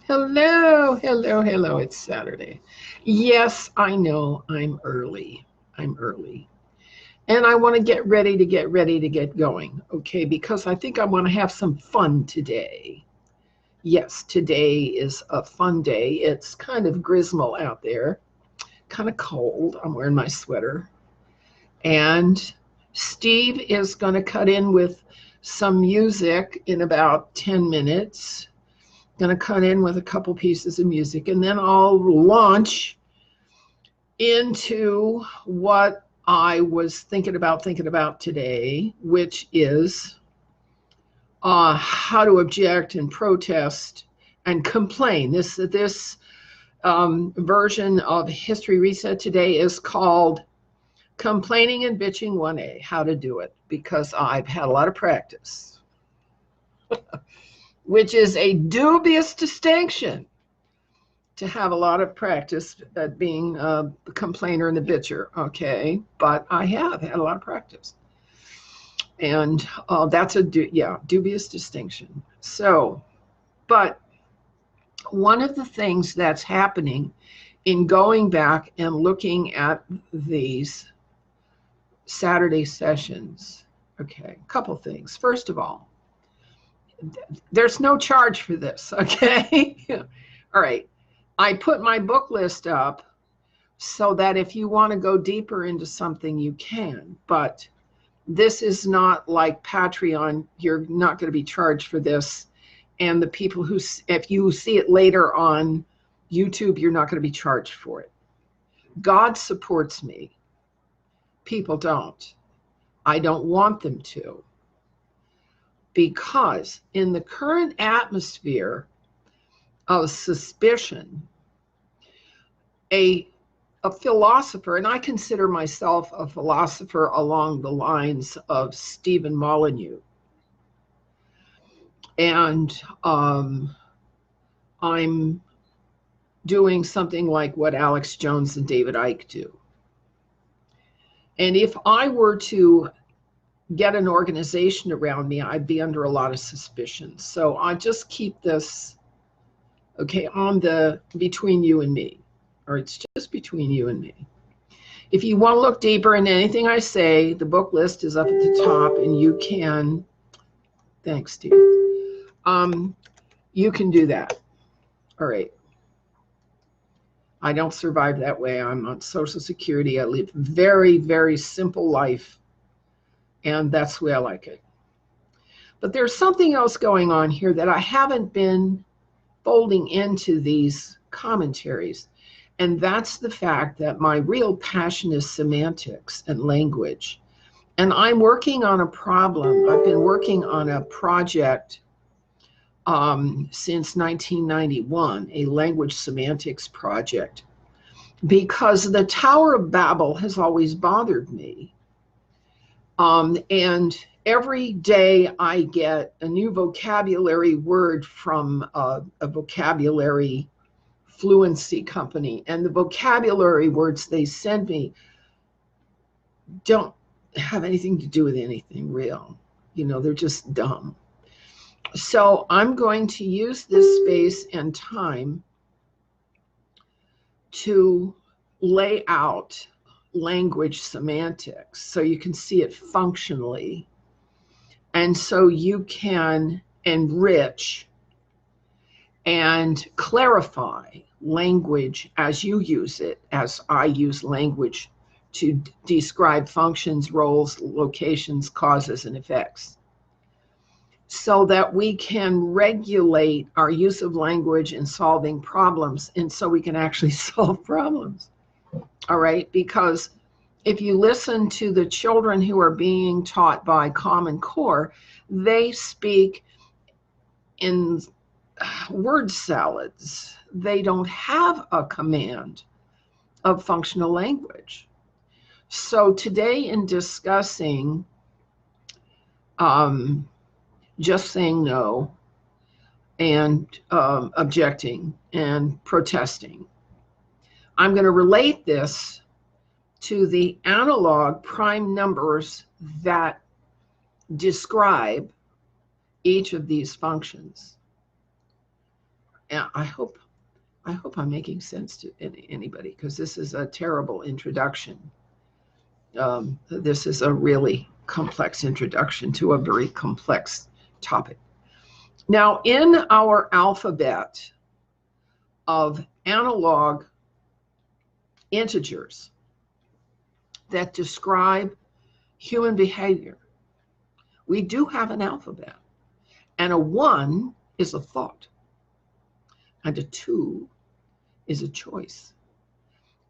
Hello, hello, hello. It's Saturday. Yes, I know I'm early. I'm early. And I want to get ready to get going, okay? Because I think I want to have some fun today. Yes, today is a fun day. It's kind of grismal out there, kind of cold. I'm wearing my sweater. And Steve is going to cut in with some music in about 10 minutes. Going to cut in with a couple pieces of music, and then I'll launch into what I was thinking about today, which is how to object and protest and complain. This version of History Reset today is called Complaining and Bitching 1A, how to do it, because I've had a lot of practice, which is a dubious distinction to have a lot of practice at being the complainer and the bitcher, okay? But I have had a lot of practice. And that's a dubious distinction. So, but one of the things that's happening in going back and looking at these Saturday sessions, okay, a couple things. First of all, there's no charge for this, okay? All right. I put my book list up so that if you want to go deeper into something, you can. But this is not like Patreon. You're not going to be charged for this. And the people who, if you see it later on YouTube, you're not going to be charged for it. God supports me. People don't. I don't want them to. Because in the current atmosphere of suspicion, a philosopher, and I consider myself a philosopher along the lines of Stephen Molyneux, and I'm doing something like what Alex Jones and David Icke do. And if I were to get an organization around me, I'd be under a lot of suspicion. So I just keep this, okay, on the between you and me, or it's just between you and me. If you want to look deeper into anything I say, the book list is up at the top, and you can, thanks, Steve. You can do that. All right. I don't survive that way. I'm on Social Security. I live very, very simple life, and that's the way I like it. But there's something else going on here that I haven't been folding into these commentaries, and that's the fact that my real passion is semantics and language. And I'm working on a problem. I've been working on a project since 1991, a language semantics project, because the Tower of Babel has always bothered me. And every day I get a new vocabulary word from a vocabulary fluency company, and the vocabulary words they send me don't have anything to do with anything real. You know, they're just dumb. So I'm going to use this space and time to lay out language semantics so you can see it functionally, and so you can enrich and clarify language as you use it, as I use language to describe functions, roles, locations, causes, and effects, so that we can regulate our use of language in solving problems, and so we can actually solve problems. All right, because if you listen to the children who are being taught by Common Core, they speak in word salads. They don't have a command of functional language. So today, in discussing just saying no and objecting and protesting, I'm going to relate this to the analog prime numbers that describe each of these functions. And I hope I'm making sense to anybody, because this is a terrible introduction. This is a really complex introduction to a very complex topic. Now, in our alphabet of analog integers that describe human behavior, we do have an alphabet. And a 1 is a thought. And a 2 is a choice.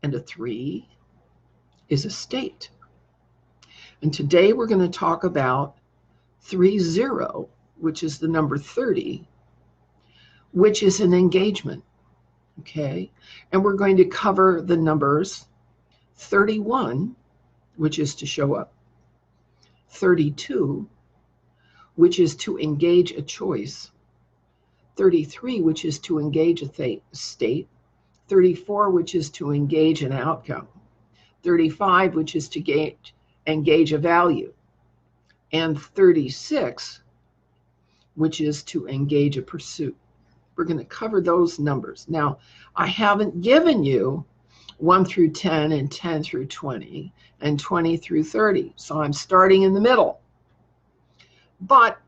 And a 3 is a state. And today we're going to talk about 30, which is the number 30, which is an engagement. Okay? And we're going to cover the numbers 31, which is to show up, 32, which is to engage a choice, 33, which is to engage a state, 34, which is to engage an outcome, 35, which is to engage a value, and 36, which is to engage a pursuit. We're going to cover those numbers. Now, I haven't given you 1 through 10 and 10 through 20 and 20 through 30, so I'm starting in the middle. But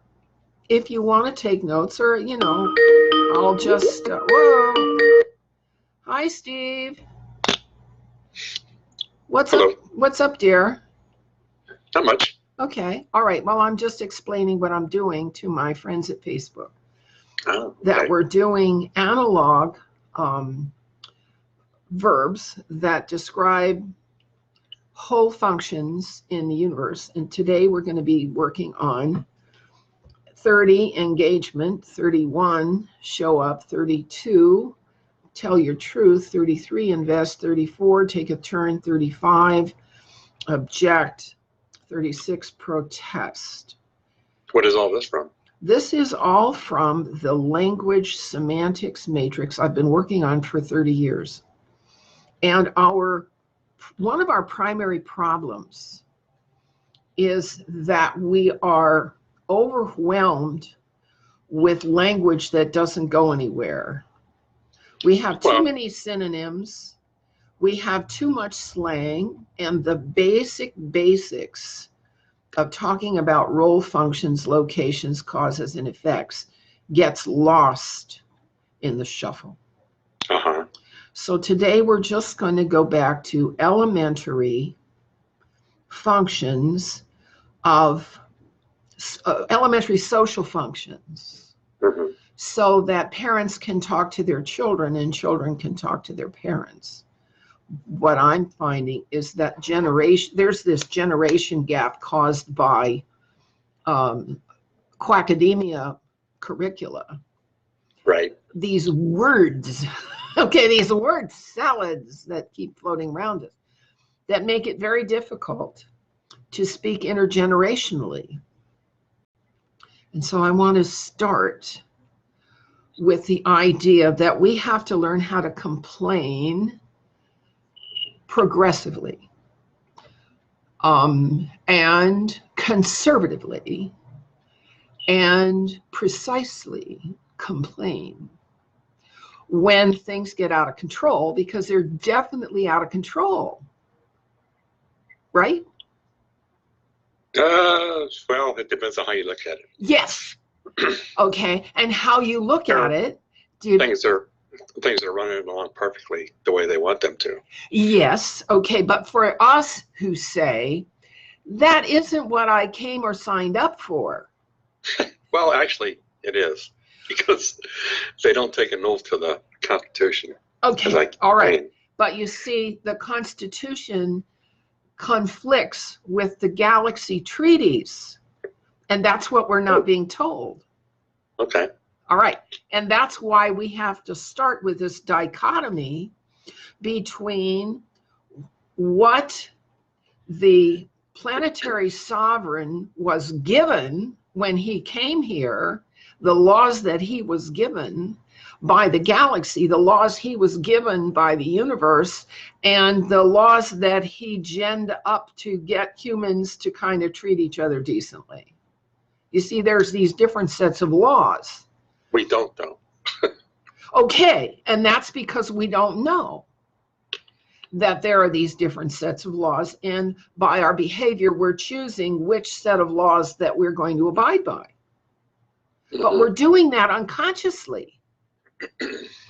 if you want to take notes, or, you know, I'll just, whoa. Hi, Steve. Hello. What's up, dear? Not much. Okay. All right. Well, I'm just explaining what I'm doing to my friends at Facebook. Oh, okay. That we're doing analog verbs that describe whole functions in the universe. And today we're going to be working on 30, engagement, 31, show up, 32, tell your truth, 33, invest, 34, take a turn, 35, object, 36, protest. What is all this from? This is all from the language semantics matrix I've been working on for 30 years. And one of our primary problems is that we are overwhelmed with language that doesn't go anywhere. We have too many synonyms. We have too much slang, and the basics of talking about role functions, locations, causes, and effects gets lost in the shuffle. Uh-huh. So today we're just going to go back to elementary functions of elementary social functions, Mm-hmm. so that parents can talk to their children and children can talk to their parents. What I'm finding is that there's this generation gap caused by quackademia curricula. Right. These words, okay, these word salads that keep floating around us, that make it very difficult to speak intergenerationally. And so I want to start with the idea that we have to learn how to complain progressively and conservatively and precisely complain when things get out of control, because they're definitely out of control, right? Well, it depends on how you look at it. Yes. Okay. And how you look at it. Things are running along perfectly the way they want them to. Yes. Okay. But for us who say, that isn't what I came or signed up for. Well, actually, it is, because they don't take an oath to the Constitution. Okay. All right. But you see, the Constitution conflicts with the galaxy treaties, and that's what we're not being told. Okay. All right. And that's why we have to start with this dichotomy between what the planetary sovereign was given when he came here, the laws that he was given by the galaxy, the laws he was given by the universe, and the laws that he genned up to get humans to kind of treat each other decently. You see, there's these different sets of laws. We don't, though. Okay, and that's because we don't know that there are these different sets of laws, and by our behavior, we're choosing which set of laws that we're going to abide by. But we're doing that unconsciously.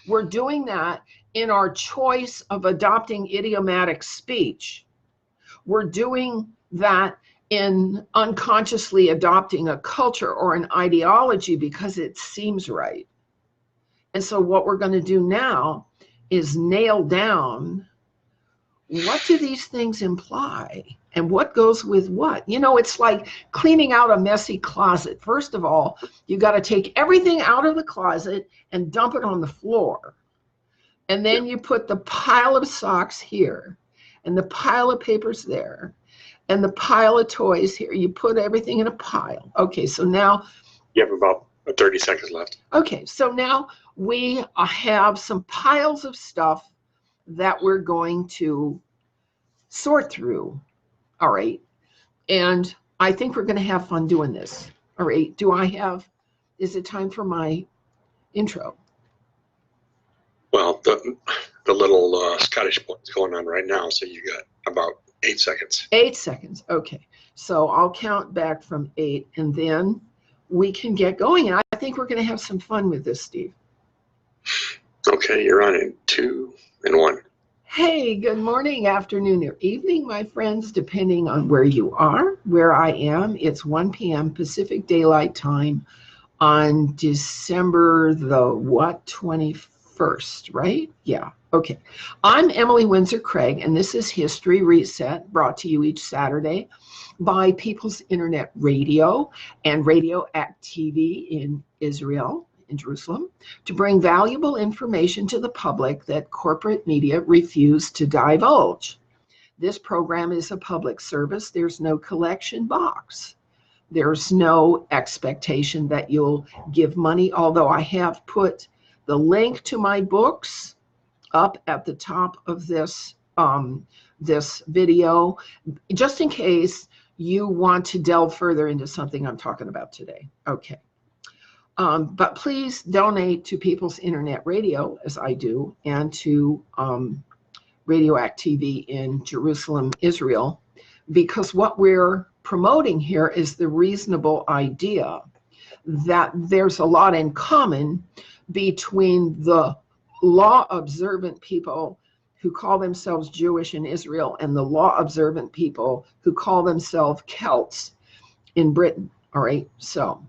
We're doing that in our choice of adopting idiomatic speech. We're doing that in unconsciously adopting a culture or an ideology because it seems right. And so what we're going to do now is nail down, what do these things imply and what goes with what? You know, it's like cleaning out a messy closet. First of all, you got to take everything out of the closet and dump it on the floor. And then you put the pile of socks here and the pile of papers there and the pile of toys here. You put everything in a pile. Okay, so now You have about 30 seconds left. Okay, so now we have some piles of stuff that we're going to sort through. All right. And I think we're going to have fun doing this. All right. Is it time for my intro? Well, the little Scottish point's going on right now, so you got about 8 seconds. 8 seconds. Okay. So I'll count back from 8 and then we can get going. And I think we're going to have some fun with this, Steve. Okay, you're on in 2 and 1. Hey, good morning, afternoon, or evening, my friends, depending on where you are. Where I am, it's 1 p.m. Pacific Daylight Time on December the 21st, right? Yeah, okay. I'm Emily Windsor Craig, and this is History Reset, brought to you each Saturday by People's Internet Radio and Radio Act TV in Israel, in Jerusalem, to bring valuable information to the public that corporate media refuse to divulge. This program is a public service. There's no collection box. There's no expectation that you'll give money, although I have put the link to my books up at the top of this video, just in case you want to delve further into something I'm talking about today. Okay. But please donate to People's Internet Radio, as I do, and to Radio Act TV in Jerusalem, Israel, because what we're promoting here is the reasonable idea that there's a lot in common between the law-observant people who call themselves Jewish in Israel and the law-observant people who call themselves Celts in Britain. All right, so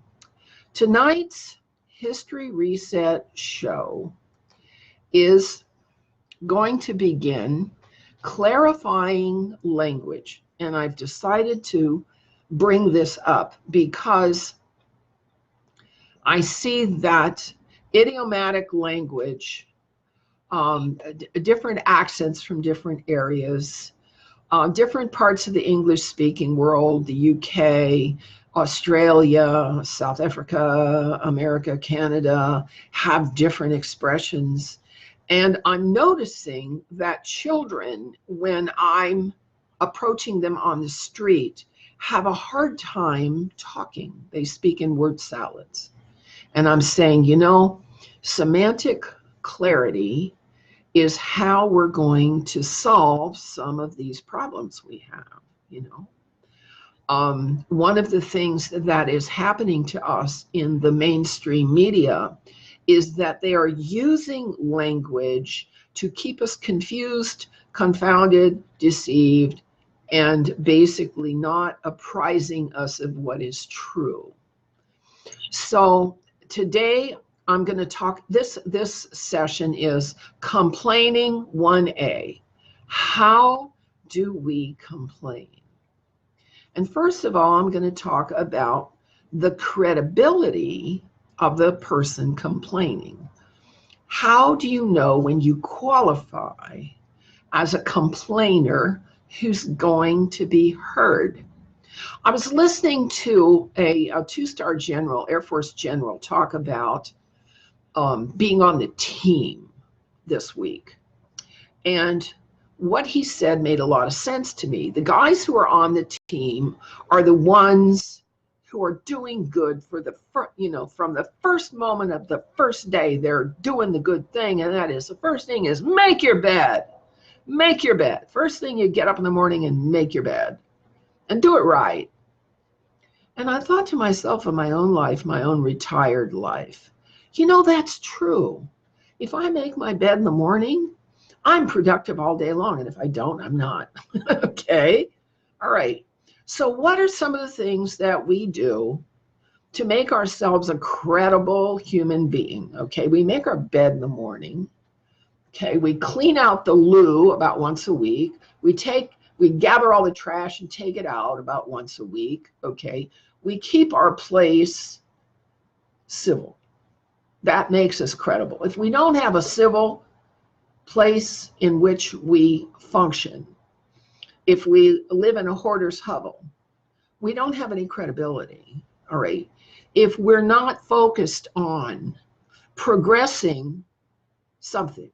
tonight's History Reset show is going to begin clarifying language. And I've decided to bring this up because I see that idiomatic language, different accents from different areas, different parts of the English-speaking world, the UK, Australia, South Africa, America, Canada, have different expressions. And I'm noticing that children, when I'm approaching them on the street, have a hard time talking. They speak in word salads. And I'm saying, you know, semantic clarity is how we're going to solve some of these problems we have, you know. One of the things that is happening to us in the mainstream media is that they are using language to keep us confused, confounded, deceived, and basically not apprising us of what is true. So today I'm going to talk, this session is Complaining 1A. How do we complain? And first of all, I'm going to talk about the credibility of the person complaining. How do you know when you qualify as a complainer who's going to be heard? I was listening to a two-star general, Air Force general, talk about being on the team this week. And what he said made a lot of sense to me. The guys who are on the team are the ones who are doing good for the from the first moment of the first day, they're doing the good thing. And that is, the first thing is make your bed. Make your bed. First thing, you get up in the morning and make your bed and do it right. And I thought to myself in my own life, my own retired life, that's true. If I make my bed in the morning, I'm productive all day long. And if I don't, I'm not. Okay. All right. So what are some of the things that we do to make ourselves a credible human being? Okay. We make our bed in the morning. Okay. We clean out the loo about once a week. We gather all the trash and take it out about once a week. Okay. We keep our place civil. That makes us credible. If we don't have a civil place in which we function, if we live in a hoarder's hovel, we don't have any credibility. All right. If we're not focused on progressing something,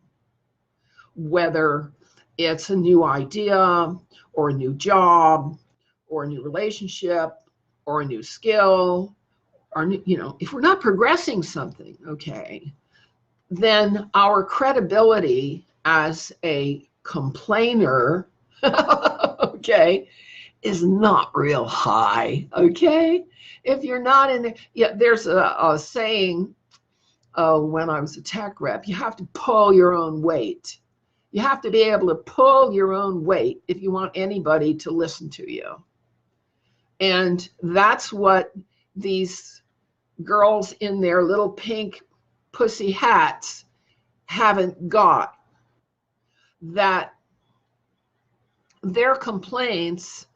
whether it's a new idea or a new job or a new relationship or a new skill, or if we're not progressing something, okay, then our credibility as a complainer, okay, is not real high. Okay, if you're not in there, there's a saying. When I was a tech rep, you have to pull your own weight. You have to be able to pull your own weight if you want anybody to listen to you. And that's what these girls in their little pink pussy hats haven't got. That their complaints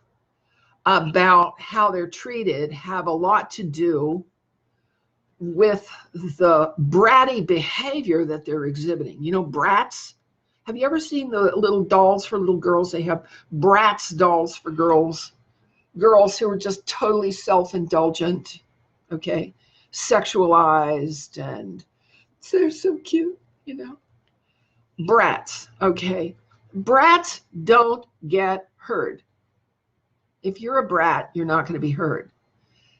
about how they're treated have a lot to do with the bratty behavior that they're exhibiting. Brats. Have you ever seen the little dolls for little girls? They have Bratz dolls for girls who are just totally self-indulgent, okay, sexualized, and they're so cute, Brats, okay. Brats don't get heard. If you're a brat, you're not going to be heard.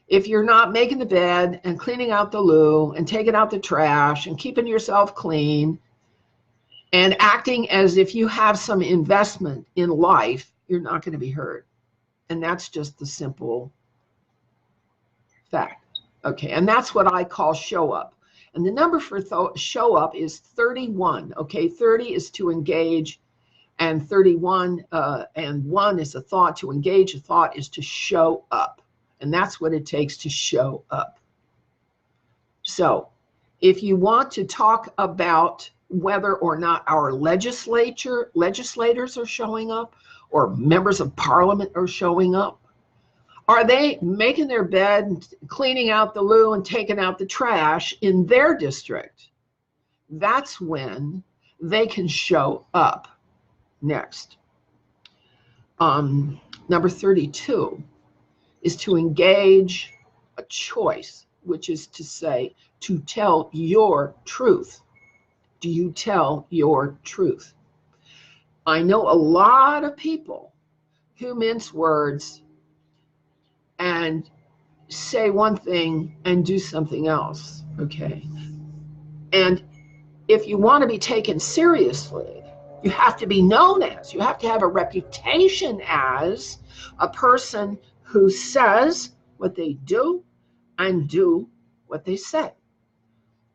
If you're not making the bed and cleaning out the loo and taking out the trash and keeping yourself clean and acting as if you have some investment in life, you're not going to be heard. And that's just the simple fact. Okay, and that's what I call show up. And the number for show up is 31. Okay, 30 is to engage, and 31 and 1 is a thought. To engage a thought is to show up. And that's what it takes to show up. So if you want to talk about whether or not our legislators are showing up, or members of parliament are showing up, are they making their bed, cleaning out the loo, and taking out the trash in their district? That's when they can show up. Next. Number 32 is to engage a choice, which is to say, to tell your truth. Do you tell your truth? I know a lot of people who mince words and say one thing and do something else, okay? And if you want to be taken seriously, you have to be known as, you have to have a reputation as a person who says what they do and do what they say,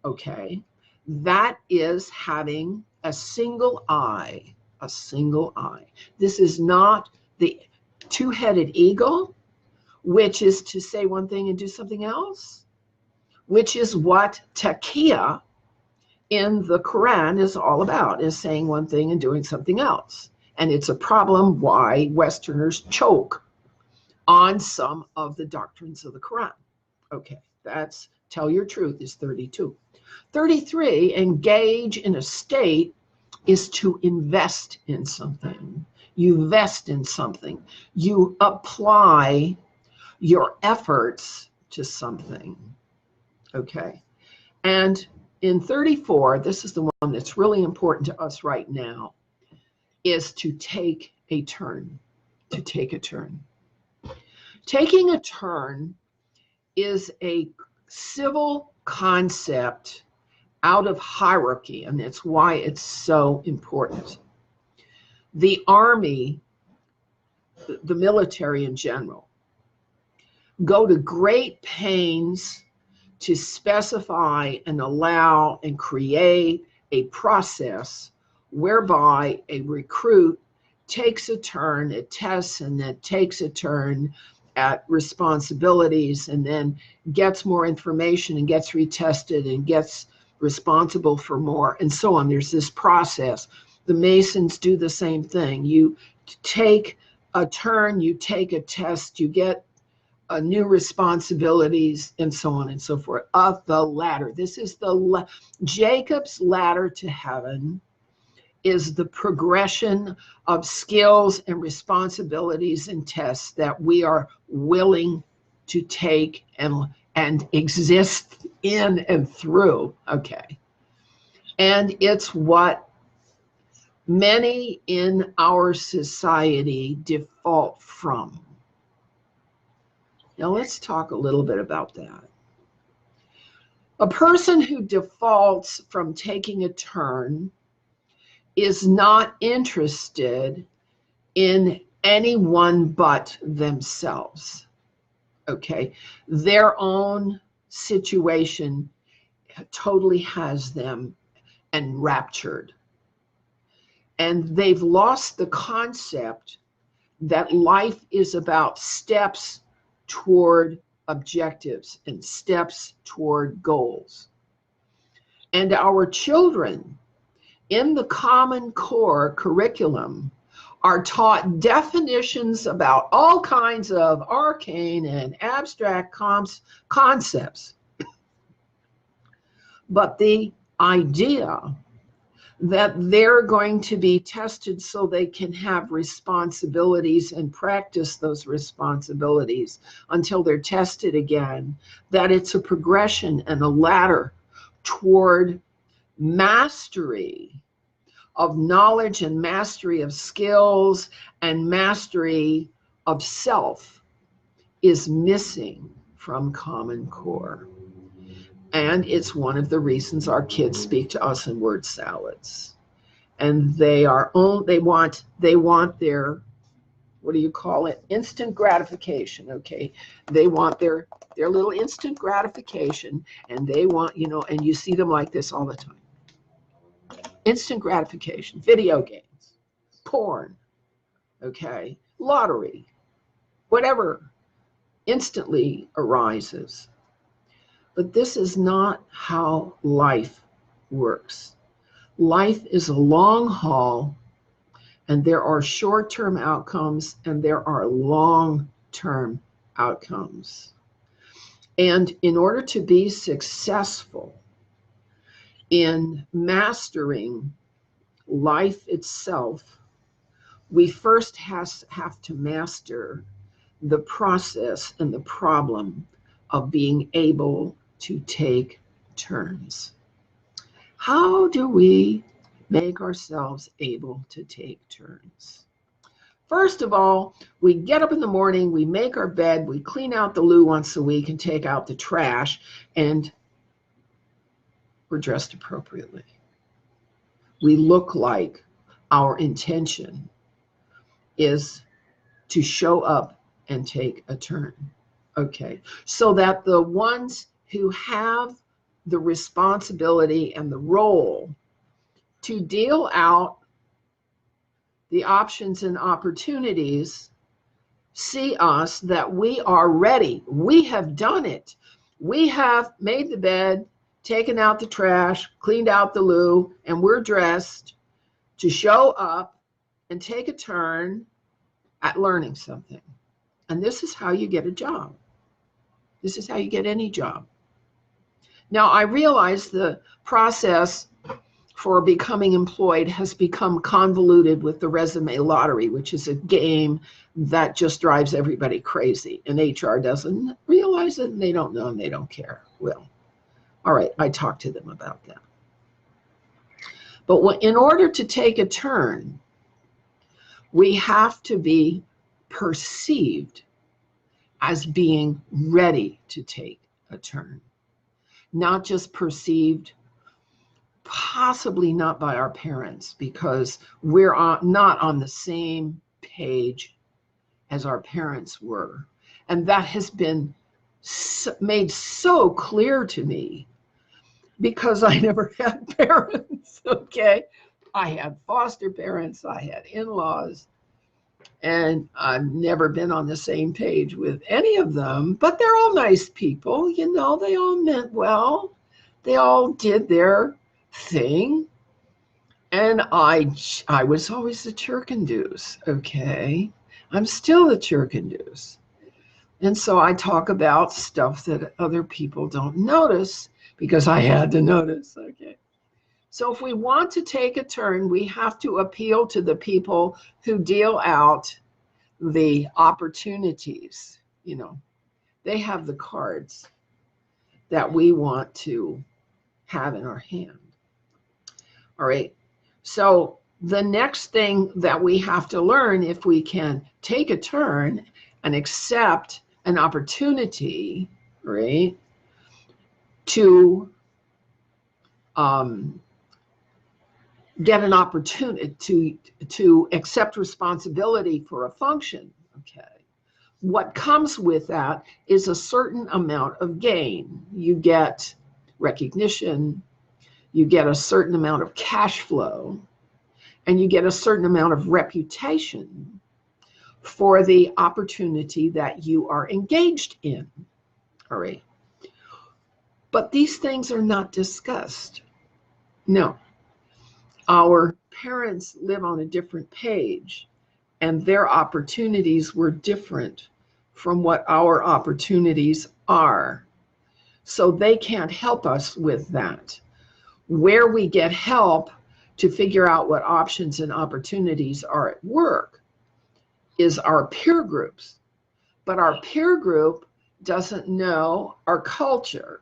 okay? That is having a single eye, a single eye. This is not the two-headed eagle, which is to say one thing and do something else, which is what taqiyya in the Quran is all about, is saying one thing and doing something else. And it's a problem why Westerners choke on some of the doctrines of the Quran. Okay, that's tell your truth is 32. 33, engage in a state, is to invest in something. You invest in something. You apply your efforts to something. Okay. And in 34, this is the one that's really important to us right now, is to take a turn. To take a turn. Taking a turn is a civil concept out of hierarchy, and it's why it's so important. The Army, the military in general, go to great pains to specify and allow and create a process whereby a recruit takes a turn at tests and then takes a turn at responsibilities and then gets more information and gets retested and gets responsible for more and so on. There's this process. The Masons do the same thing. You take a turn, you take a test, you get new responsibilities and so on and so forth. Of the ladder. This is the Jacob's ladder to heaven is the progression of skills and responsibilities and tests that we are willing to take and exist in and through. Okay. And it's what many in our society default from. Now let's talk a little bit about that. A person who defaults from taking a turn is not interested in anyone but themselves. Okay, their own situation totally has them enraptured. And they've lost the concept that life is about steps toward objectives and steps toward goals. And our children in the Common Core curriculum are taught definitions about all kinds of arcane and abstract concepts. But the idea that they're going to be tested so they can have responsibilities and practice those responsibilities until they're tested again, that it's a progression and a ladder toward mastery of knowledge and mastery of skills and mastery of self is missing from Common Core. And it's one of the reasons our kids speak to us in word salads. And they want their, what do you call it? Instant gratification, okay? They want their little instant gratification, and they want, and you see them like this all the time. Instant gratification, video games, porn, okay, lottery, whatever instantly arises. But this is not how life works. Life is a long haul, and there are short-term outcomes and there are long-term outcomes. And in order to be successful in mastering life itself, we first have to master the process and the problem of being able to take turns. How do we make ourselves able to take turns? First of all, we get up in the morning, we make our bed, we clean out the loo once a week and take out the trash, and we're dressed appropriately. We look like our intention is to show up and take a turn. Okay, so that the ones who have the responsibility and the role to deal out the options and opportunities see us that we are ready. We have done it. We have made the bed, taken out the trash, cleaned out the loo, and we're dressed to show up and take a turn at learning something. And this is how you get a job. This is how you get any job. Now, I realize the process for becoming employed has become convoluted with the resume lottery, which is a game that just drives everybody crazy. And HR doesn't realize it, and they don't know, and they don't care. Well, all right, I talked to them about that. But in order to take a turn, we have to be perceived as being ready to take a turn, not just perceived, possibly not by our parents, because we're not on the same page as our parents were. And that has been made so clear to me because I never had parents, okay? I had foster parents, I had in-laws, and I've never been on the same page with any of them, but they're all nice people, you know, they all meant well. They all did their thing. And I was always the Chirkandus, okay? I'm still the Chirkandus. And so I talk about stuff that other people don't notice because I had to notice, okay? So if we want to take a turn, we have to appeal to the people who deal out the opportunities. You know, they have the cards that we want to have in our hand. All right. So the next thing that we have to learn, if we can take a turn and accept an opportunity, right, to get an opportunity to accept responsibility for a function, okay, what comes with that is a certain amount of gain. You get recognition, you get a certain amount of cash flow, and you get a certain amount of reputation for the opportunity that you are engaged in. All right. But these things are not discussed. No. Our parents live on a different page, and their opportunities were different from what our opportunities are. So they can't help us with that. Where we get help to figure out what options and opportunities are at work is our peer groups. But our peer group doesn't know our culture,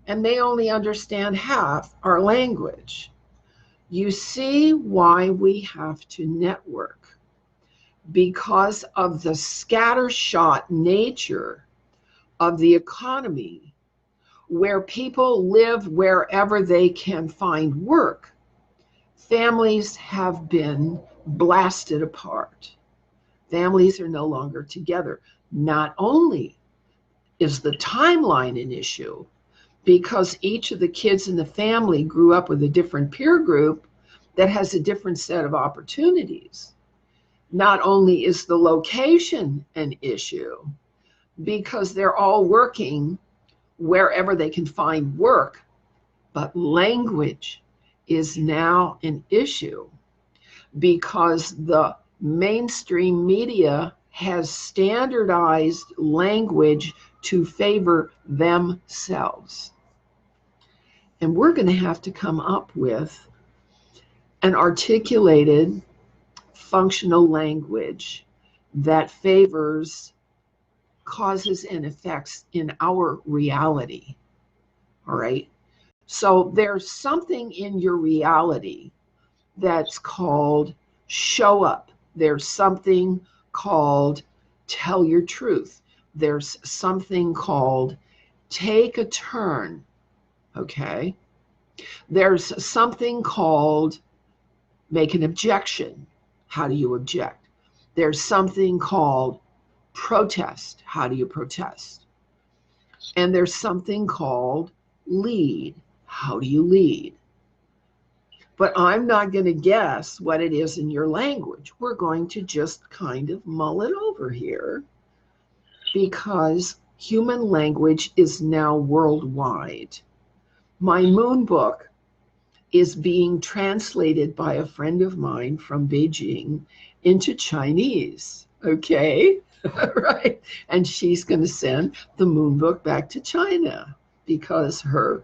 and they only understand half our language. You see why we have to network, because of the scattershot nature of the economy, where people live wherever they can find work. Families have been blasted apart. Families are no longer together. Not only is the timeline an issue, because each of the kids in the family grew up with a different peer group that has a different set of opportunities. Not only is the location an issue, because they're all working wherever they can find work, but language is now an issue because the mainstream media has standardized language to favor themselves. And we're going to have to come up with an articulated, functional language that favors causes and effects in our reality. All right. So there's something in your reality that's called show up. There's something called tell your truth. There's something called take a turn. Okay. There's something called make an objection. How do you object? There's something called protest. How do you protest? And there's something called lead. How do you lead? But I'm not going to guess what it is in your language. We're going to just kind of mull it over here because human language is now worldwide. My moon book is being translated by a friend of mine from Beijing into Chinese, okay? Right? And she's going to send the moon book back to China because her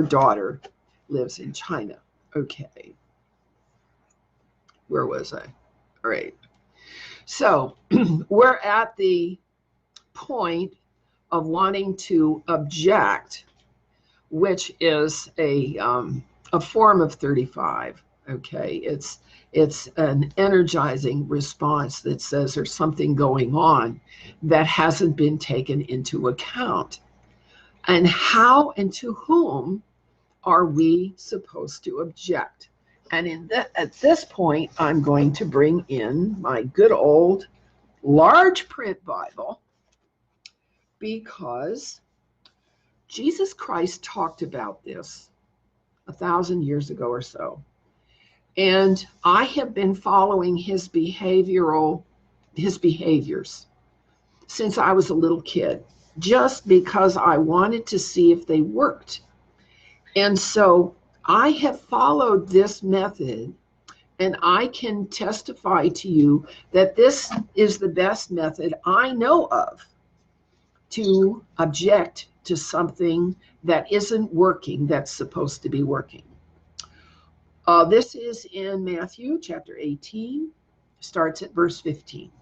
daughter lives in China. Okay. Where was I? All right. So we're at the point of wanting to object, which is a form of 35. Okay, it's an energizing response that says there's something going on that hasn't been taken into account. And how and to whom are we supposed to object? And at this point, I'm going to bring in my good old large print Bible, because Jesus Christ talked about this 1,000 years ago or so. And I have been following his behaviors since I was a little kid, just because I wanted to see if they worked. And so I have followed this method, and I can testify to you that this is the best method I know of to object to something that isn't working, that's supposed to be working. This is in Matthew chapter 18, starts at verse 15.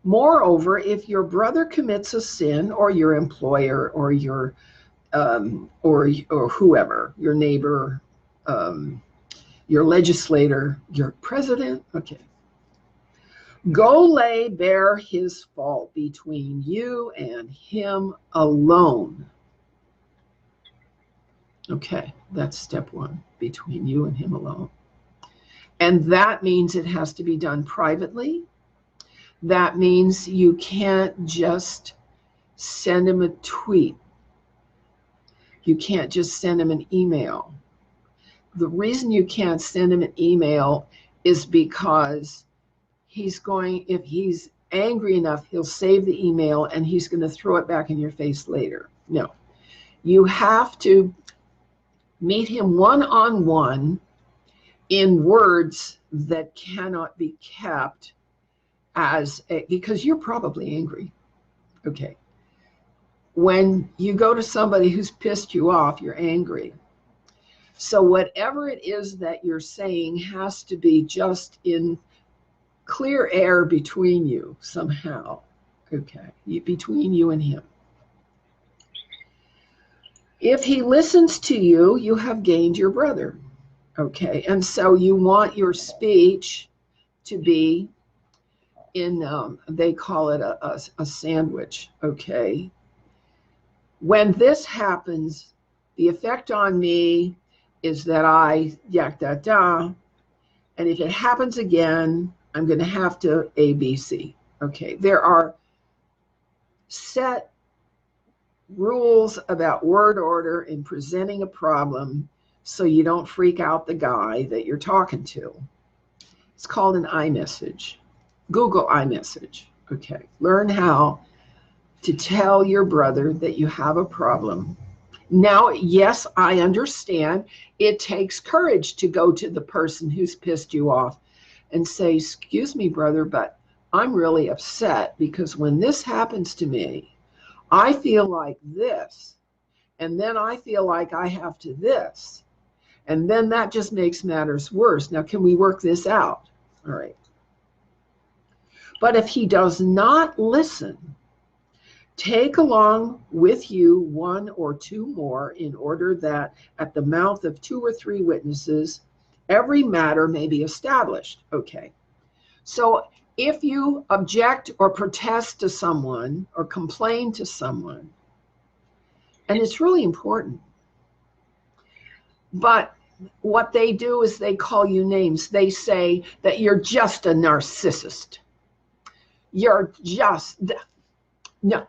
Moreover, if your brother commits a sin, or your employer, or your or whoever, your neighbor, your legislator, your president, okay, go lay bare his fault between you and him alone. Okay, that's step one, between you and him alone. And that means it has to be done privately. That means you can't just send him a tweet. You can't just send him an email. The reason you can't send him an email is because if he's angry enough, he'll save the email and he's going to throw it back in your face later. No, you have to meet him one-on-one in words that cannot be kept because you're probably angry. Okay. When you go to somebody who's pissed you off, you're angry. So whatever it is that you're saying has to be just in clear air between you somehow. Okay. Between you and him. If he listens to you, you have gained your brother. Okay. And so you want your speech to be in, they call it a sandwich. Okay. When this happens, the effect on me is that I and if it happens again, I'm going to have to ABC. Okay. There are set rules about word order in presenting a problem so you don't freak out the guy that you're talking to. It's called an iMessage. Google iMessage. Okay. Learn how to tell your brother that you have a problem. Now, yes, I understand it takes courage to go to the person who's pissed you off and say, excuse me, brother, but I'm really upset because when this happens to me, I feel like this, and then I feel like I have to this, and then that just makes matters worse. Now, can we work this out? All right. But if he does not listen, take along with you one or two more, in order that at the mouth of 2 or 3 witnesses, every matter may be established. Okay. So if you object or protest to someone or complain to someone, and it's really important, but what they do is they call you names. They say that you're just a narcissist. You're just, no.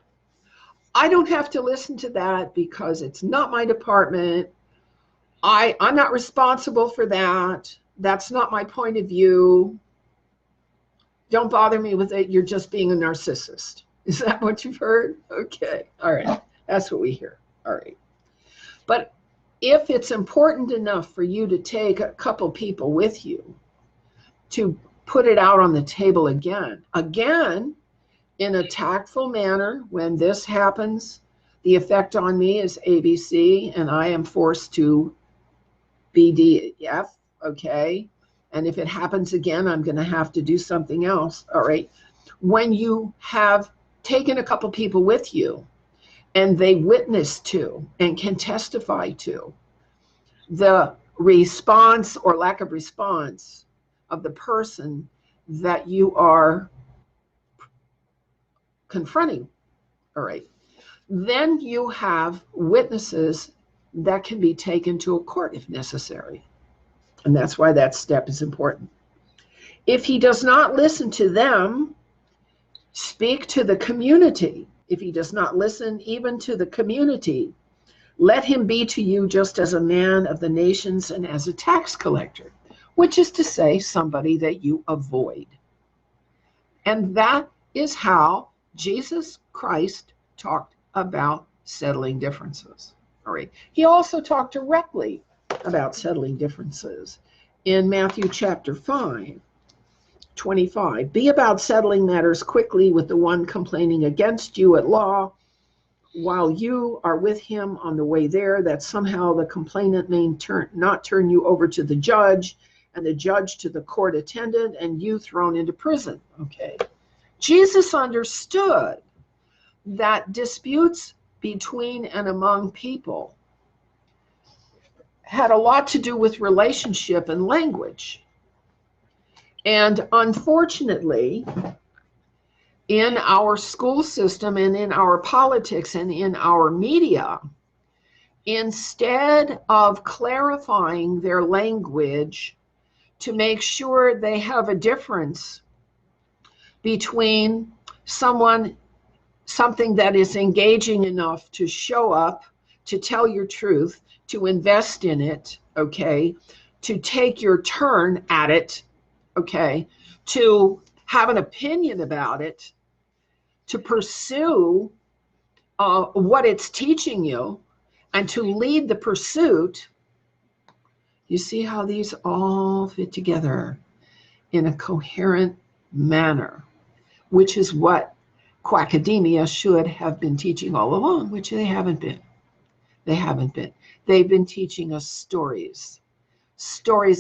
I don't have to listen to that because it's not my department. I'm not responsible for that. That's not my point of view. Don't bother me with it. You're just being a narcissist. Is that what you've heard? Okay. All right. That's what we hear. All right. But if it's important enough for you to take a couple people with you to put it out on the table again, in a tactful manner, when this happens, the effect on me is ABC, and I am forced to BDF, okay? And if it happens again, I'm going to have to do something else, all right? When you have taken a couple people with you, and they witness to and can testify to the response or lack of response of the person that you are confronting. All right. Then you have witnesses that can be taken to a court if necessary. And that's why that step is important. If he does not listen to them, speak to the community. If he does not listen even to the community, let him be to you just as a man of the nations and as a tax collector, which is to say, somebody that you avoid. And that is how Jesus Christ talked about settling differences. All right. He also talked directly about settling differences in Matthew chapter 5:25. Be about settling matters quickly with the one complaining against you at law while you are with him on the way there, that somehow the complainant may not turn you over to the judge and the judge to the court attendant and you thrown into prison. Okay. Jesus understood that disputes between and among people had a lot to do with relationship and language. And unfortunately, in our school system and in our politics and in our media, instead of clarifying their language to make sure they have a difference between something that is engaging enough to show up, to tell your truth, to invest in it, okay, to take your turn at it, okay, to have an opinion about it, to pursue what it's teaching you, and to lead the pursuit. You see how these all fit together in a coherent manner, which is what quackademia should have been teaching all along, which they haven't been. They haven't been. They've been teaching us stories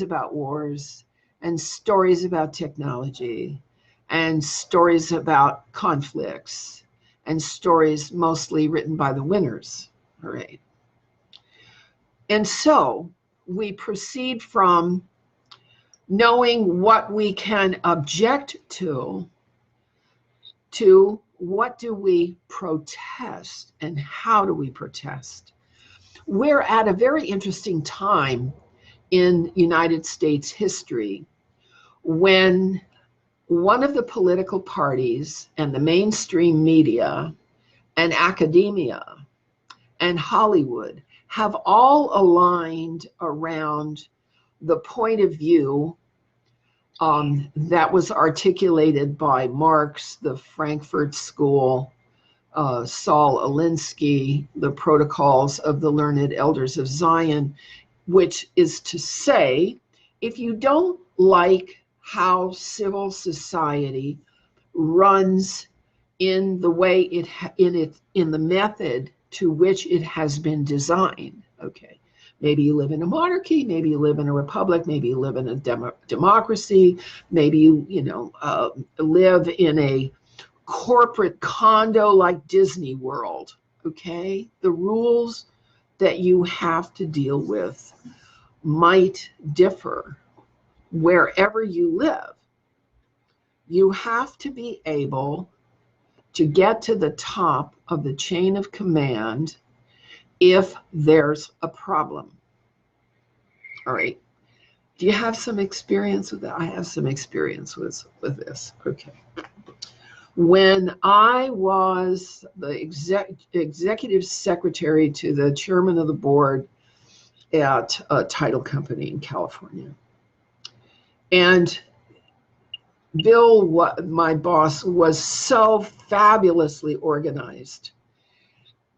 about wars, and stories about technology, and stories about conflicts, and stories mostly written by the winners. All right. And so we proceed from knowing what we can object to what do we protest and how do we protest. We're at a very interesting time in United States history when one of the political parties and the mainstream media and academia and Hollywood have all aligned around the point of view that was articulated by Marx, the Frankfurt School, Saul Alinsky, the Protocols of the Learned Elders of Zion, which is to say, if you don't like how civil society runs in the way in the method to which it has been designed, okay, maybe you live in a monarchy, maybe you live in a republic, maybe you live in a democracy, maybe you live in a corporate condo like Disney World, okay? The rules that you have to deal with might differ wherever you live. You have to be able to get to the top of the chain of command if there's a problem. All right. Do you have some experience with that? I have some experience with this. Okay. When I was the executive secretary to the chairman of the board at a title company in California, and Bill, my boss, was so fabulously organized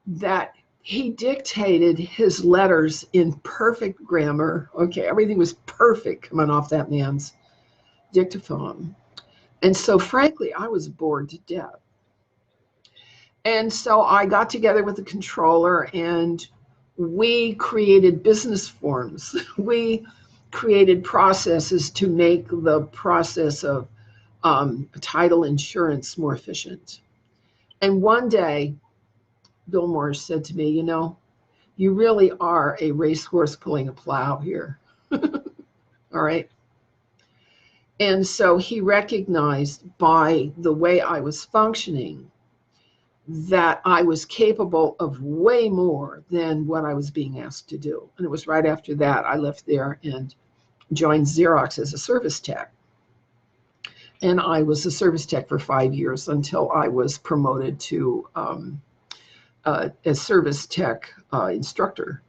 that he dictated his letters in perfect grammar. Okay, everything was perfect coming off that man's dictaphone. And so, frankly, I was bored to death. And so I got together with the controller and we created business forms. We created processes to make the process of title insurance more efficient. And one day, Bill Morris said to me, you really are a racehorse pulling a plow here. All right. And so he recognized by the way I was functioning that I was capable of way more than what I was being asked to do. And it was right after that I left there and joined Xerox as a service tech. And I was a service tech for 5 years until I was promoted to a service tech instructor.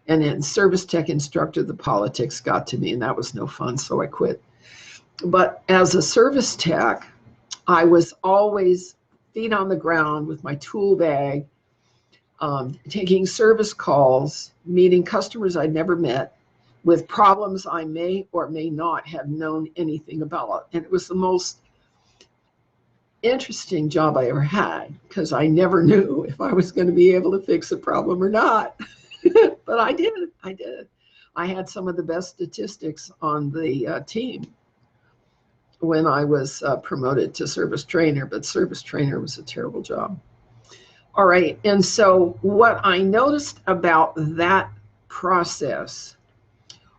And in service tech instructor, the politics got to me, and that was no fun, so I quit. But as a service tech, I was always feet on the ground with my tool bag, taking service calls, meeting customers I'd never met with problems I may or may not have known anything about. And it was the most interesting job I ever had because I never knew if I was going to be able to fix a problem or not. But I did. I had some of the best statistics on the team when I was promoted to service trainer, but service trainer was a terrible job. All right, and so what I noticed about that process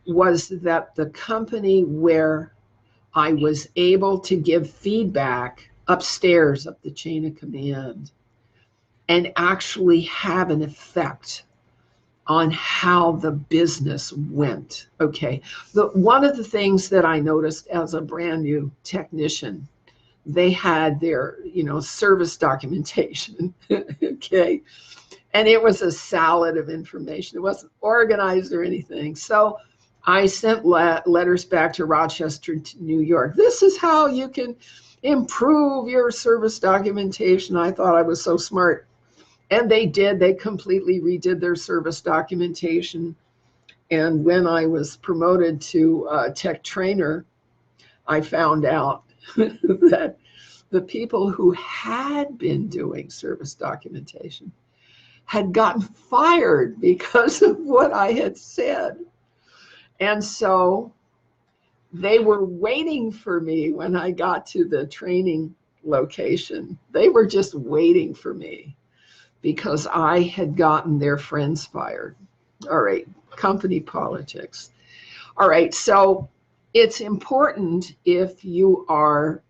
was that the company where I was able to give feedback upstairs up the chain of command and actually have an effect on how the business went. Okay, one of the things that I noticed as a brand new technician, they had their, service documentation, okay, and it was a salad of information. It wasn't organized or anything. So I sent letters back to Rochester, New York. This is how you can improve your service documentation. I thought I was so smart. And they did. They completely redid their service documentation. And when I was promoted to tech trainer, I found out that the people who had been doing service documentation had gotten fired because of what I had said. And so they were waiting for me when I got to the training location. They were just waiting for me because I had gotten their friends fired. All right, company politics. All right, so it's important if you are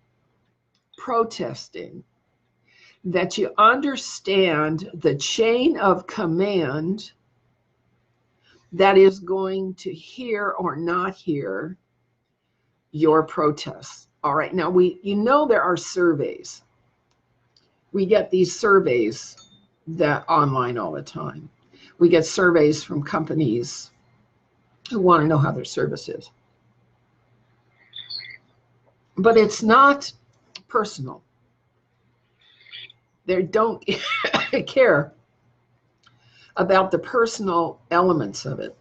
protesting that you understand the chain of command that is going to hear or not hear your protests. All right, now there are surveys. We get these surveys that online all the time. We get surveys from companies who want to know how their service is. But it's not personal. They don't care about the personal elements of it.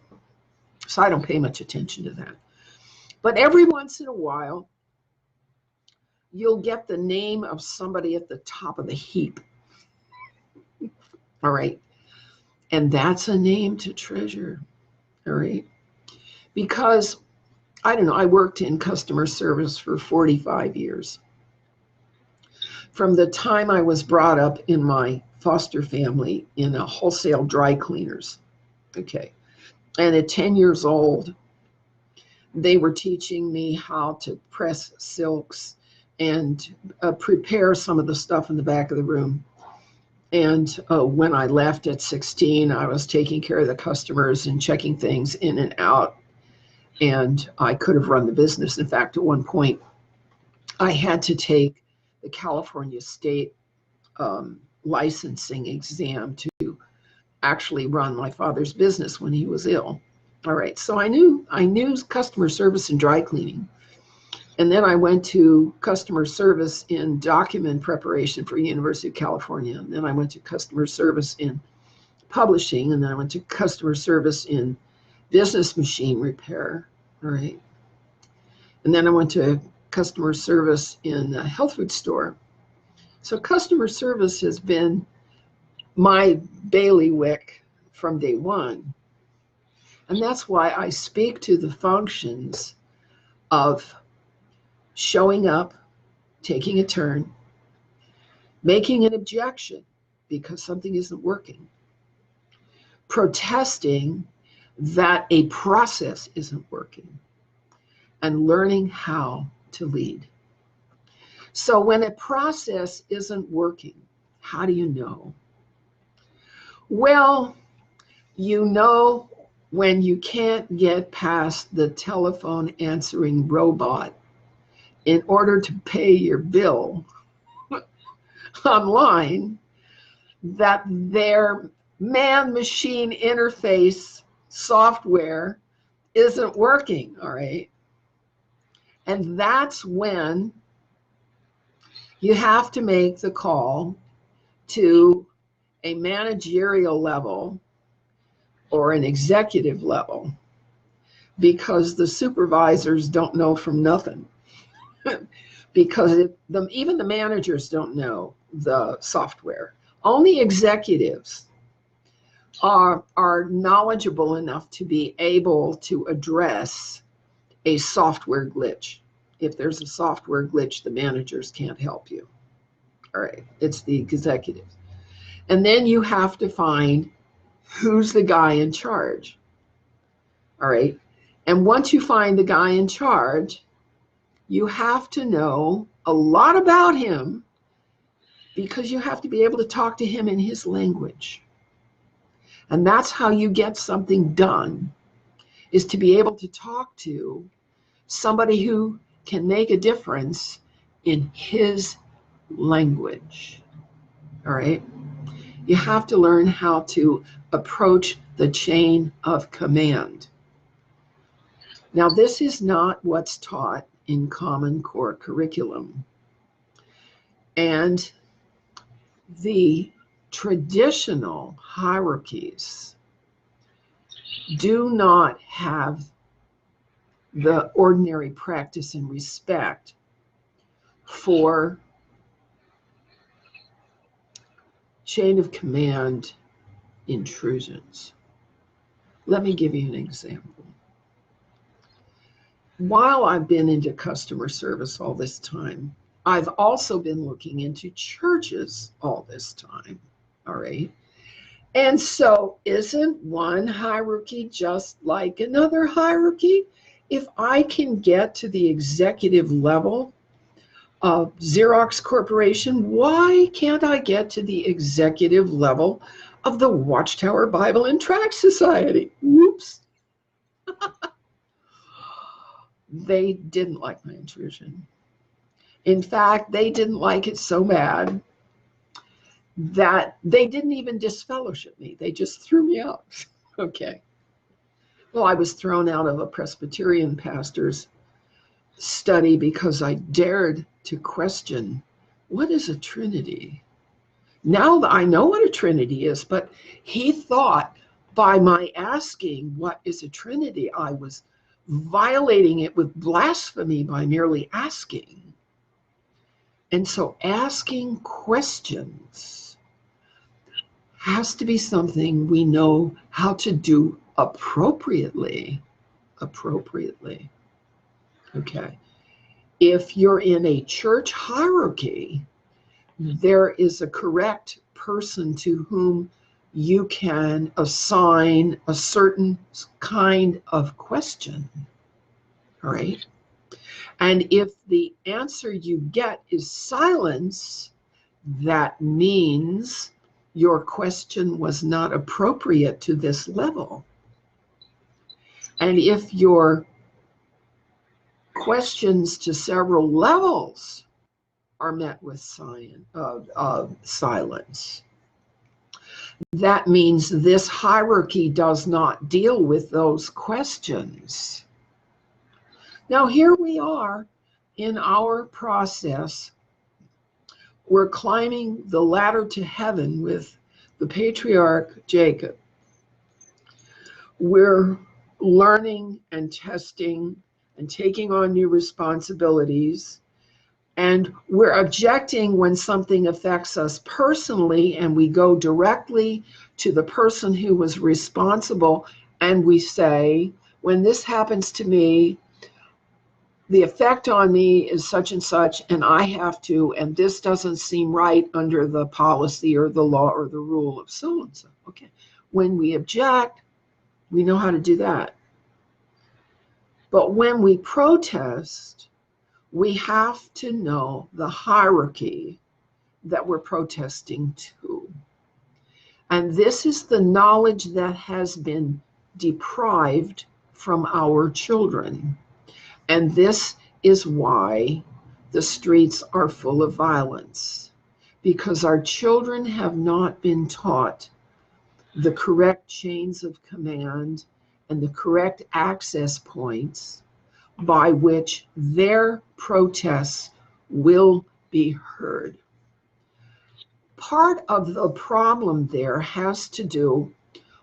So I don't pay much attention to that. But every once in a while, you'll get the name of somebody at the top of the heap. All right. And that's a name to treasure. All right. Because, I don't know, I worked in customer service for 45 years. From the time I was brought up in my foster family in a wholesale dry cleaners. Okay. And at 10 years old, they were teaching me how to press silks and prepare some of the stuff in the back of the room. And when I left at 16, I was taking care of the customers and checking things in and out. And I could have run the business. In fact, at one point, I had to take the California State licensing exam to actually run my father's business when he was ill. All right, so I knew customer service and dry cleaning. And then I went to customer service in document preparation for University of California. And then I went to customer service in publishing. And then I went to customer service in business machine repair. All right. And then I went to customer service in a health food store. So customer service has been my bailiwick from day one. And that's why I speak to the functions of showing up, taking a turn, making an objection because something isn't working, protesting that a process isn't working, and learning how to lead. So when a process isn't working, how do you know? Well, you know when you can't get past the telephone answering robot in order to pay your bill online, that their man-machine interface software isn't working, all right? And that's when you have to make the call to a managerial level or an executive level, because the supervisors don't know from nothing. Because even the managers don't know the software. Only executives are knowledgeable enough to be able to address a software glitch. If there's a software glitch, the managers can't help you. All right, it's the executives. And then you have to find who's the guy in charge. All right. And once you find the guy in charge, you have to know a lot about him, because you have to be able to talk to him in his language. And that's how you get something done, is to be able to talk to somebody who can make a difference in his language. All right. You have to learn how to approach the chain of command. Now, this is not what's taught in Common Core curriculum. And the traditional hierarchies do not have the ordinary practice and respect for chain of command intrusions. Let me give you an example. While I've been into customer service all this time, I've also been looking into churches all this time, all right? And so isn't one hierarchy just like another hierarchy? If I can get to the executive level of Xerox Corporation, why can't I get to the executive level of the Watchtower Bible and Tract Society? Whoops. They didn't like my intrusion. In fact, they didn't like it so bad that they didn't even disfellowship me. They just threw me out. Okay. Well, I was thrown out of a Presbyterian pastor's study because I dared to question, what is a Trinity? Now that I know what a Trinity is, but he thought by my asking what is a Trinity, I was violating it with blasphemy by merely asking. And so asking questions has to be something we know how to do appropriately. Appropriately. Okay. If you're in a church hierarchy, there is a correct person to whom you can assign a certain kind of question. All right. And if the answer you get is silence, that means your question was not appropriate to this level. And if your questions to several levels are met with silence, that means this hierarchy does not deal with those questions. Now, here we are in our process. We're climbing the ladder to heaven with the patriarch Jacob. We're learning and testing and taking on new responsibilities. And we're objecting when something affects us personally, and we go directly to the person who was responsible, and we say, when this happens to me, the effect on me is such and such, and I have to, and this doesn't seem right under the policy or the law or the rule of so and so. Okay. When we object, we know how to do that. But when we protest, we have to know the hierarchy that we're protesting to. And this is the knowledge that has been deprived from our children. And this is why the streets are full of violence, because our children have not been taught the correct chains of command and the correct access points by which their protests will be heard. Part of the problem there has to do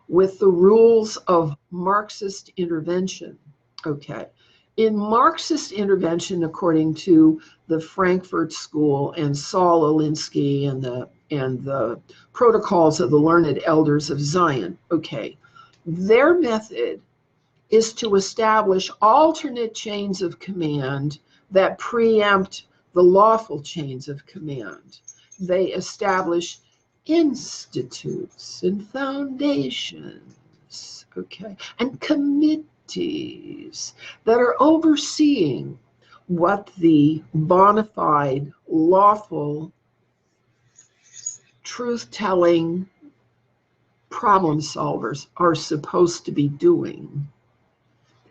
with the rules of Marxist intervention. Okay. In Marxist intervention, according to the Frankfurt School and Saul Alinsky and the Protocols of the Learned Elders of Zion, okay, their method is to establish alternate chains of command that preempt the lawful chains of command. They establish institutes and foundations, okay, and committees that are overseeing what the bona fide, lawful, truth-telling problem solvers are supposed to be doing.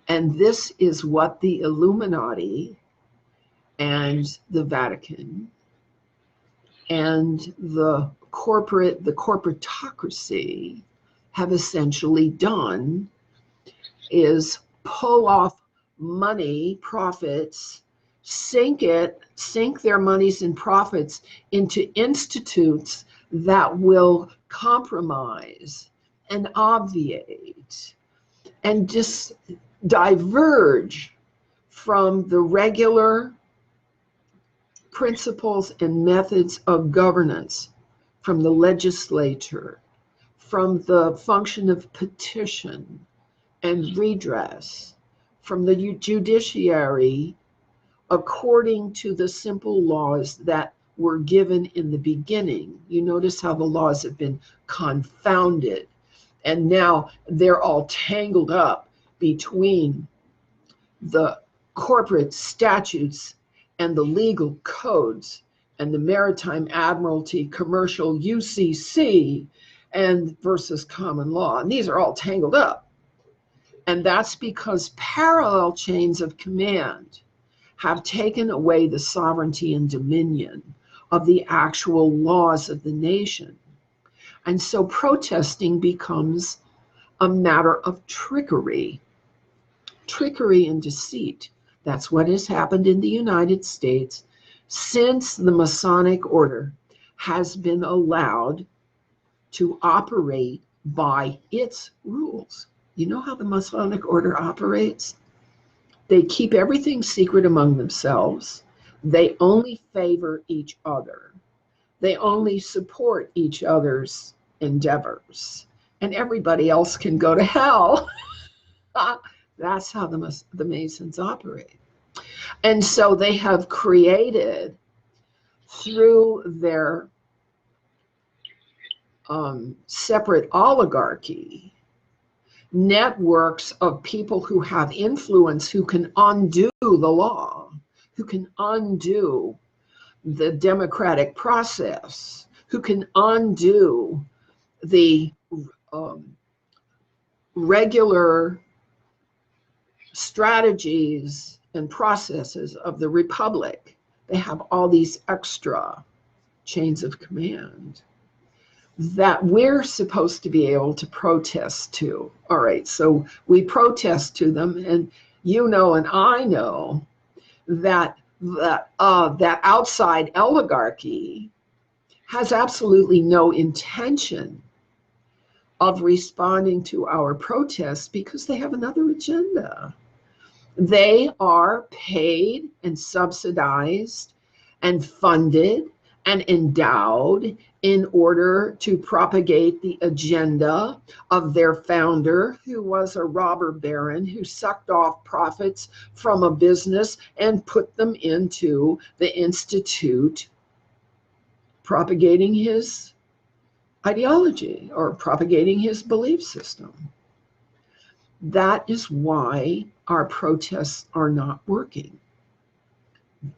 And this is what the Illuminati and the Vatican and the corporatocracy have essentially done, is pull off money, profits, sink their monies and profits into institutes that will compromise and obviate and just diverge from the regular principles and methods of governance, from the legislature, from the function of petition and redress, from the judiciary, according to the simple laws that were given in the beginning. You notice how the laws have been confounded, and now they're all tangled up between the corporate statutes and the legal codes and the Maritime Admiralty Commercial UCC and versus common law. And these are all tangled up. And that's because parallel chains of command have taken away the sovereignty and dominion of the actual laws of the nation. And so protesting becomes a matter of trickery and deceit. That's what has happened in the United States since the Masonic order has been allowed to operate by its rules. You know how the Masonic order operates? They keep everything secret among themselves. They only favor each other. They only support each other's endeavors. And everybody else can go to hell. That's how the Masons operate. And so they have created, through their separate oligarchy, networks of people who have influence, who can undo the law, who can undo the democratic process, who can undo the regular strategies and processes of the republic. They have all these extra chains of command that we're supposed to be able to protest to. All right, so we protest to them, and you know and I know that that outside oligarchy has absolutely no intention of responding to our protests because they have another agenda. They are paid and subsidized and funded and endowed in order to propagate the agenda of their founder, who was a robber baron who sucked off profits from a business and put them into the institute propagating his ideology or propagating his belief system. That is why our protests are not working,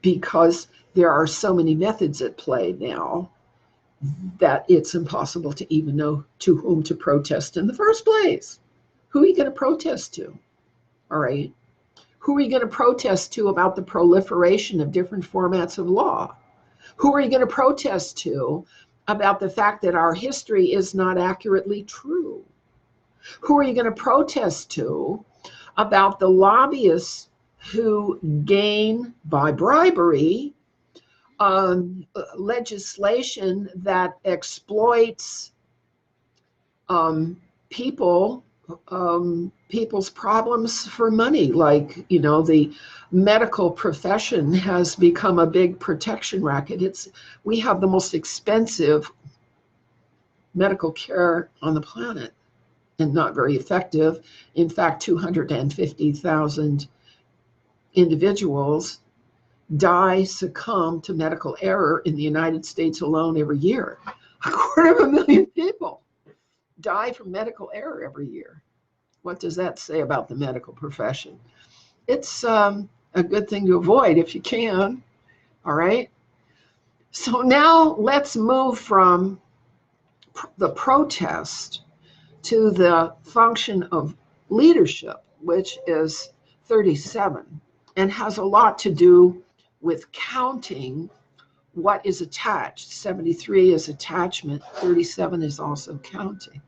because there are so many methods at play now that it's impossible to even know to whom to protest in the first place. Who are you going to protest to? All right. Who are you going to protest to about the proliferation of different formats of law? Who are you going to protest to about the fact that our history is not accurately true? Who are you going to protest to about the lobbyists who gain by bribery legislation that exploits people's problems for money? Like, you know, the medical profession has become a big protection racket. We have the most expensive medical care on the planet, and not very effective. In fact, 250,000 individuals succumb to medical error in the United States alone every year. 250,000 people die from medical error every year. What does that say about the medical profession? It's a good thing to avoid if you can. All right. So now let's move from the protest to the function of leadership, which is 37, and has a lot to do with counting what is attached. 73 is attachment, 37 is also counting.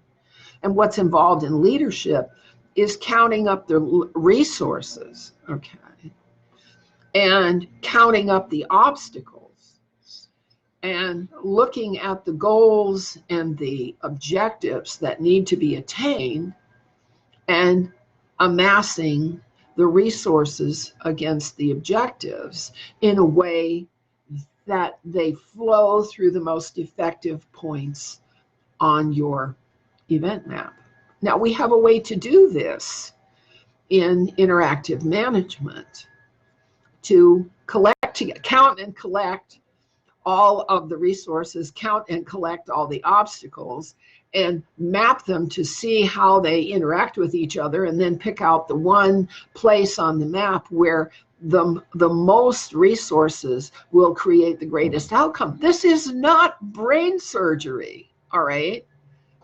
And what's involved in leadership is counting up the resources, okay, and counting up the obstacles, and looking at the goals and the objectives that need to be attained, and amassing the resources against the objectives in a way that they flow through the most effective points on your event map. Now, we have a way to do this in interactive management, to count and collect all of the resources, count and collect all the obstacles, and map them to see how they interact with each other, and then pick out the one place on the map where the most resources will create the greatest outcome. This is not brain surgery, all right?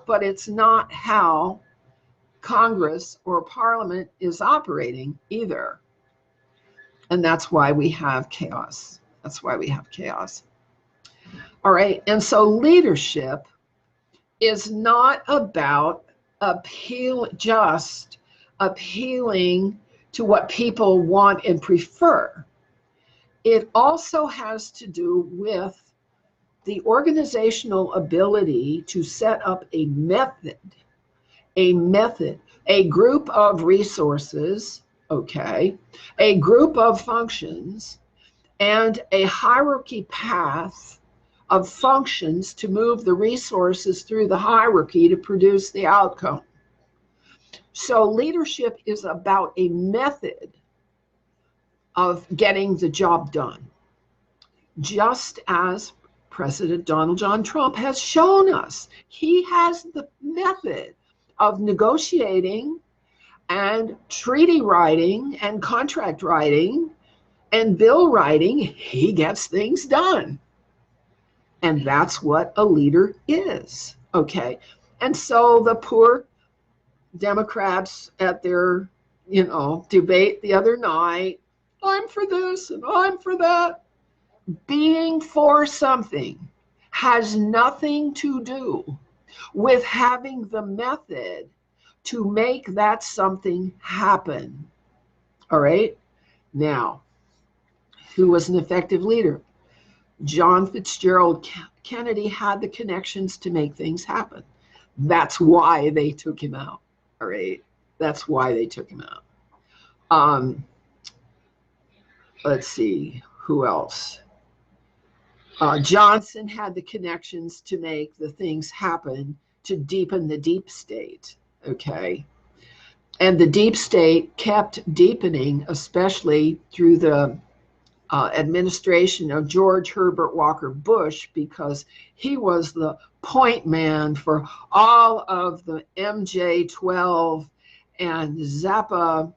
But it's not how Congress or Parliament is operating either. And that's why we have chaos. That's why we have chaos. All right, and so leadership is not about just appealing to what people want and prefer. It also has to do with the organizational ability to set up a method, a group of resources, okay, a group of functions, and a hierarchy path of functions to move the resources through the hierarchy to produce the outcome. So leadership is about a method of getting the job done, just as President Donald John Trump has shown us. He has the method of negotiating and treaty writing and contract writing and bill writing. He gets things done. And that's what a leader is, okay? And so the poor Democrats at their, debate the other night, I'm for this and I'm for that. Being for something has nothing to do with having the method to make that something happen. All right? Now, who was an effective leader? John Fitzgerald Kennedy had the connections to make things happen. That's why they took him out. All right? That's why they took him out. Let's see, who else? Johnson had the connections to make the things happen to deepen the deep state, okay? And the deep state kept deepening, especially through the administration of George Herbert Walker Bush, because he was the point man for all of the MJ-12 and Zappa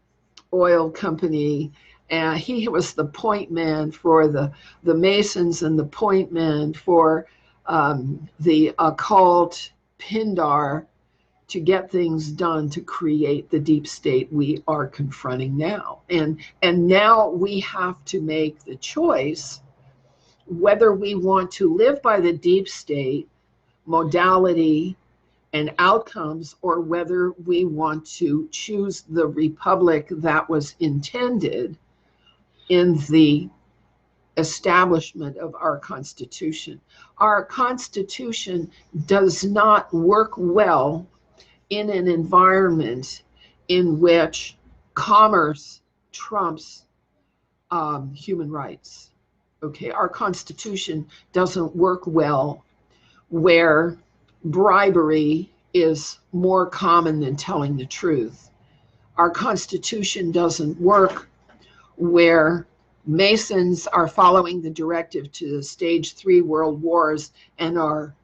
Oil Company, and he was the point man for the Masons and the point man for the occult Pindar to get things done to create the deep state we are confronting now. And now we have to make the choice whether we want to live by the deep state modality and outcomes, or whether we want to choose the republic that was intended in the establishment of our Constitution. Our Constitution does not work well in an environment in which commerce trumps human rights. Okay, our Constitution doesn't work well where bribery is more common than telling the truth. Our Constitution doesn't work where Masons are following the directive to stage 3 world wars and are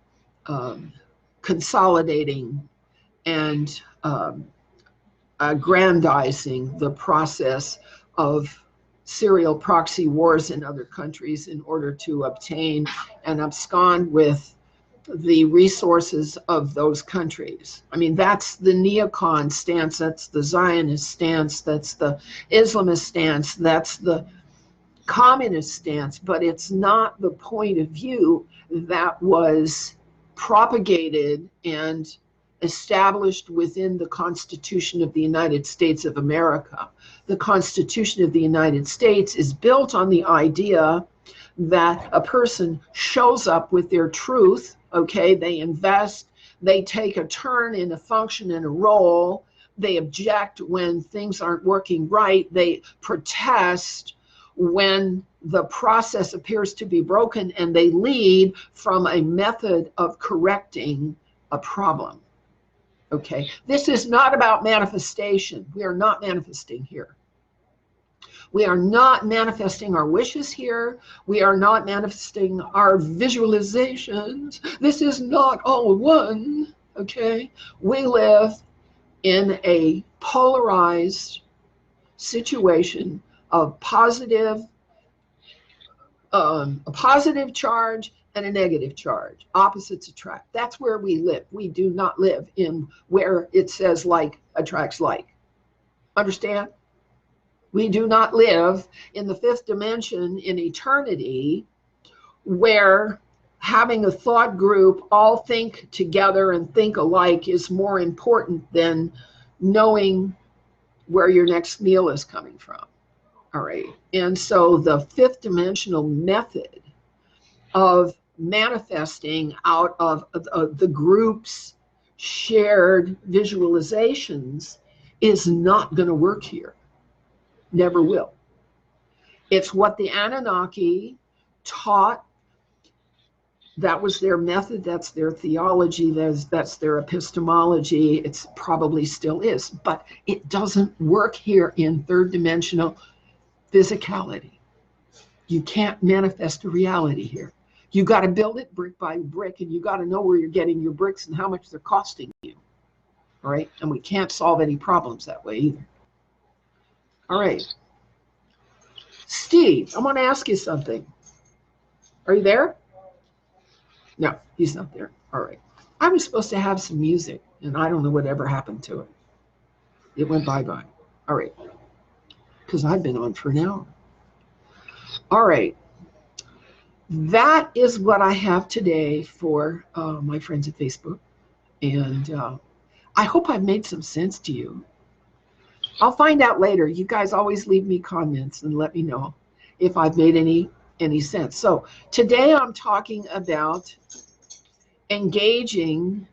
consolidating and aggrandizing the process of serial proxy wars in other countries in order to obtain and abscond with the resources of those countries. I mean, that's the neocon stance, that's the Zionist stance, that's the Islamist stance, that's the communist stance, but it's not the point of view that was propagated and established within the Constitution of the United States of America. The Constitution of the United States is built on the idea that a person shows up with their truth, okay, they invest, they take a turn in a function and a role, they object when things aren't working right, they protest when the process appears to be broken, and they lead from a method of correcting a problem. Okay, this is not about manifestation. We are not manifesting here. We are not manifesting our wishes here. We are not manifesting our visualizations. This is not all one, okay? We live in a polarized situation of a positive charge and a negative charge. Opposites attract. That's where we live. We do not live in where it says like attracts like. Understand? We do not live in the fifth dimension in eternity where having a thought group all think together and think alike is more important than knowing where your next meal is coming from. All right. And so the fifth dimensional method of manifesting out of the group's shared visualizations is not going to work here. Never will. It's what the Anunnaki taught. That was their method. That's their theology. That's their epistemology. It's probably still is. But it doesn't work here in third dimensional physicality. You can't manifest a reality here. You got to build it brick by brick, and you got to know where you're getting your bricks and how much they're costing you. All right? And we can't solve any problems that way either. All right. Steve, I want to ask you something. Are you there? No, he's not there. All right. I was supposed to have some music, and I don't know whatever happened to it. It went bye-bye. All right. Because I've been on for an hour. All right. That is what I have today for my friends at Facebook. And I hope I've made some sense to you. I'll find out later. You guys always leave me comments and let me know if I've made any sense. So today I'm talking about engaging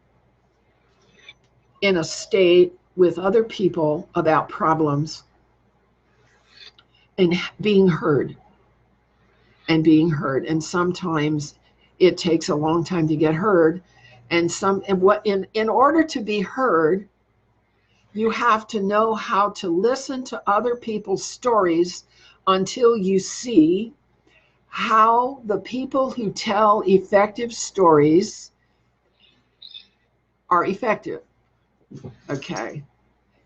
in a state with other people about problems and being heard. And sometimes it takes a long time to get heard. In order to be heard, you have to know how to listen to other people's stories until you see how the people who tell effective stories are effective. Okay.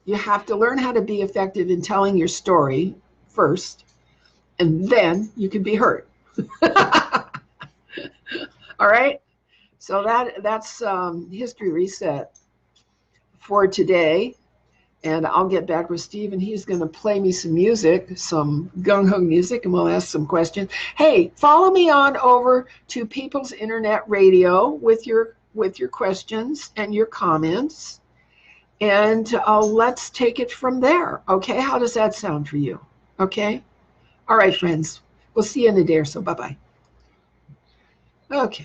You have to learn how to be effective in telling your story first, and then you can be heard. All right. So that's History Reset for today. And I'll get back with Steve, and he's going to play me some music, some gung-ho music, and we'll ask some questions. Hey, follow me on over to People's Internet Radio with your questions and your comments, and let's take it from there. Okay, how does that sound for you? Okay, all right, friends. We'll see you in a day or so. Bye-bye. Okay.